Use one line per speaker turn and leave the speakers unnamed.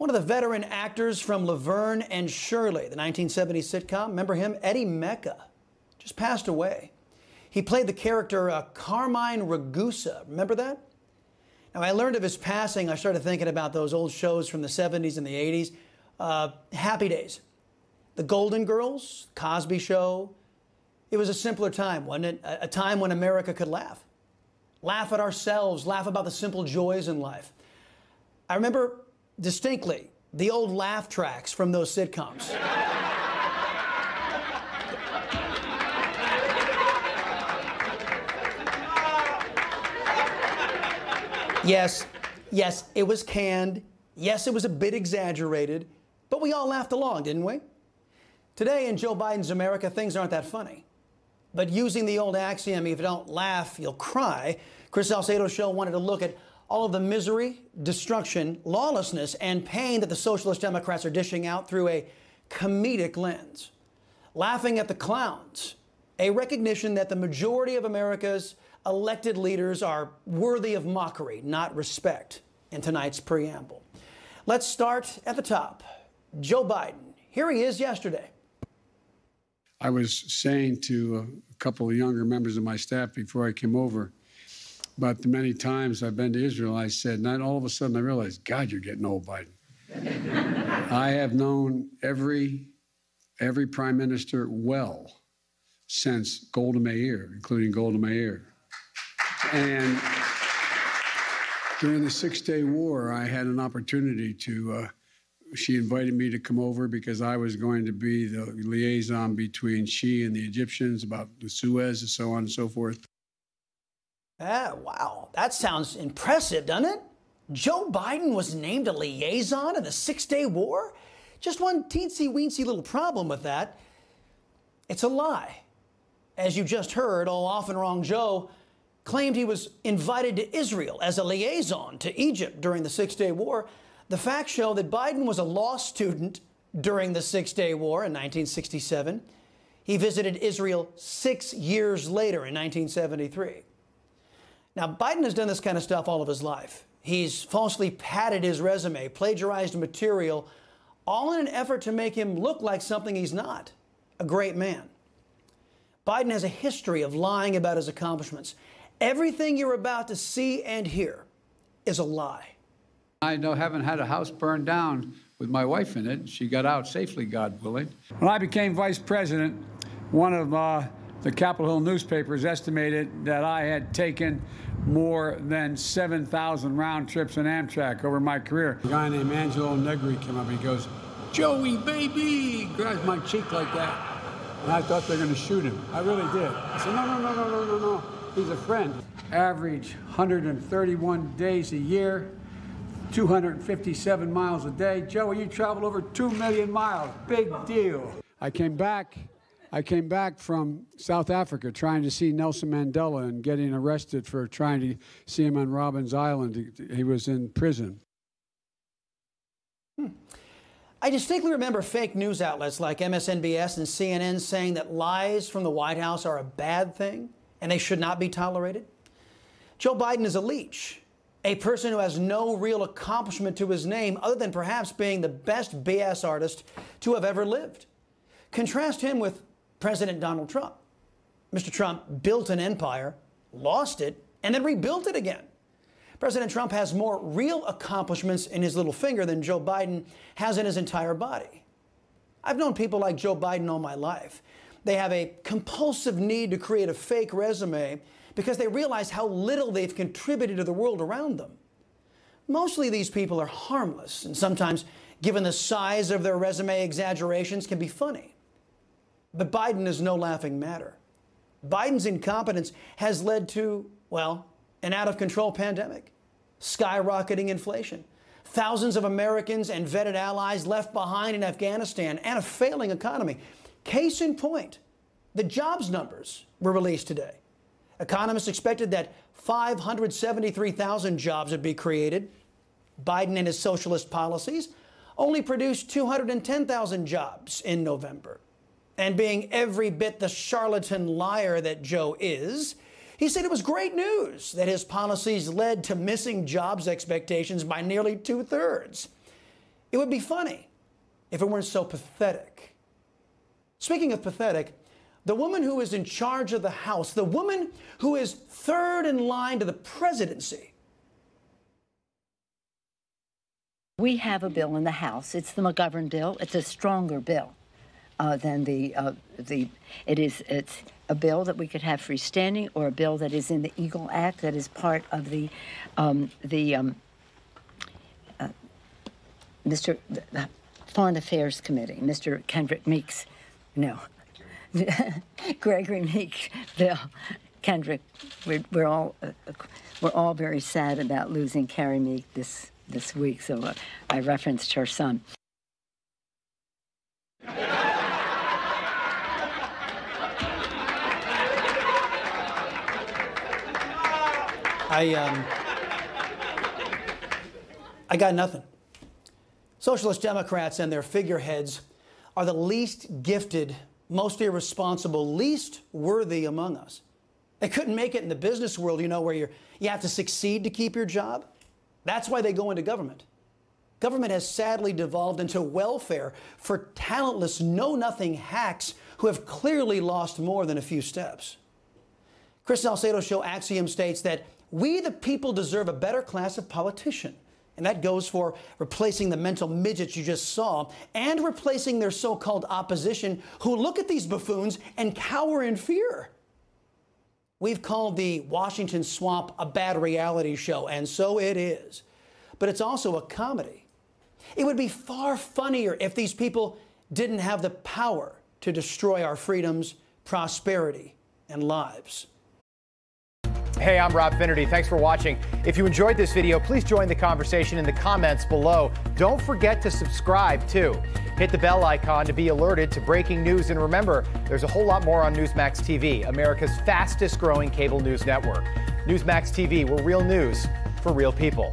One of the veteran actors from Laverne and Shirley, the 1970s sitcom, remember him? Eddie Mecca, just passed away. He played the character Carmine Ragusa. Remember that? Now, I learned of his passing. I started thinking about those old shows from the 70s and the 80s. Happy Days, The Golden Girls, Cosby Show. It was a simpler time, wasn't it? A time when America could laugh. Laugh at ourselves, laugh about the simple joys in life. I remember distinctly the old laugh tracks from those sitcoms. Yes, it was canned. Yes, it was a bit exaggerated, but we all laughed along, didn't we? Today in Joe Biden's America, things aren't that funny. But using the old axiom, if you don't laugh, you'll cry, Chris Salcedo Show wanted to look at all of the misery, destruction, lawlessness, and pain that the Socialist Democrats are dishing out through a comedic lens. Laughing at the clowns, a recognition that the majority of America's elected leaders are worthy of mockery, not respect, in tonight's preamble. Let's start at the top. Joe Biden. Here he is yesterday.
I was saying to a couple of younger members of my staff before I came over, but the many times I've been to Israel, I said, and then all of a sudden I realized, God, you're getting old, Biden. I have known every prime minister well since Golda Meir, including Golda Meir. And during the Six-Day War, I had an opportunity to, she invited me to come over because I was going to be the liaison between she and the Egyptians about the Suez and so on and so forth.
Wow, that sounds impressive, doesn't it? Joe Biden was named a liaison in the Six-Day War? Just one teensy-weensy little problem with that. It's a lie. As you just heard, old often wrong Joe claimed he was invited to Israel as a liaison to Egypt during the Six-Day War. The facts show that Biden was a law student during the Six-Day War in 1967. He visited Israel 6 years later in 1973. Now, Biden has done this kind of stuff all of his life. He's falsely padded his resume, plagiarized material, all in an effort to make him look like something he's not, a great man. Biden has a history of lying about his accomplishments. Everything you're about to see and hear is a lie.
I haven't had a house burned down with my wife in it. She got out safely, God willing. When I became vice president, one of the Capitol Hill newspapers estimated that I had taken more than 7,000 round trips in Amtrak over my career. A guy named Angelo Negri came up and he goes, "Joey, baby!" grabs my cheek like that. And I thought they were going to shoot him. I really did. I said, no. He's a friend. Average 131 days a year, 257 miles a day. Joey, you traveled over 2 million miles. Big deal. I came back from South Africa trying to see Nelson Mandela and getting arrested for trying to see him on Robben's Island. He was in prison.
I distinctly remember fake news outlets like MSNBS and CNN saying that lies from the White House are a bad thing and they should not be tolerated. Joe Biden is a leech, a person who has no real accomplishment to his name other than perhaps being the best BS artist to have ever lived. Contrast him with President Donald Trump. Mr. Trump built an empire, lost it, and then rebuilt it again. President Trump has more real accomplishments in his little finger than Joe Biden has in his entire body. I've known people like Joe Biden all my life. They have a compulsive need to create a fake resume because they realize how little they've contributed to the world around them. Mostly these people are harmless, and sometimes, given the size of their resume exaggerations, can be funny. But Biden is no laughing matter. Biden's incompetence has led to, well, an out-of-control pandemic, skyrocketing inflation, thousands of Americans and vetted allies left behind in Afghanistan, and a failing economy. Case in point, the jobs numbers were released today. Economists expected that 573,000 jobs would be created. Biden and his socialist policies only produced 210,000 jobs in November. And being every bit the charlatan liar that Joe is, he said it was great news that his policies led to missing jobs expectations by nearly 2/3. It would be funny if it weren't so pathetic. Speaking of pathetic, the woman who is in charge of the House, the woman who is third in line to the presidency.
We have a bill in the House. It's the McGovern bill. It's a stronger bill than it's a bill that we could have freestanding, or a bill that is in the Eagle Act that is part of the Foreign Affairs Committee, Mr. Kendrick Meeks, no, Gregory Meeks bill. Kendrick, we're all very sad about losing Carrie Meek this week, so I referenced her son.
I got nothing. Socialist Democrats and their figureheads are the least gifted, most irresponsible, least worthy among us. They couldn't make it in the business world, you know, where you have to succeed to keep your job. That's why they go into government. Government has sadly devolved into welfare for talentless, know-nothing hacks who have clearly lost more than a few steps. Chris Salcedo Show Axiom states that we, the people, deserve a better class of politician. And that goes for replacing the mental midgets you just saw and replacing their so-called opposition who look at these buffoons and cower in fear. We've called the Washington Swamp a bad reality show, and so it is. But it's also a comedy. It would be far funnier if these people didn't have the power to destroy our freedoms, prosperity, and lives.
Hey, I'm Rob Finnerty. Thanks for watching. If you enjoyed this video, please join the conversation in the comments below. Don't forget to subscribe, too. Hit the bell icon to be alerted to breaking news. And remember, there's a whole lot more on Newsmax TV, America's fastest growing cable news network. Newsmax TV, where real news for real people.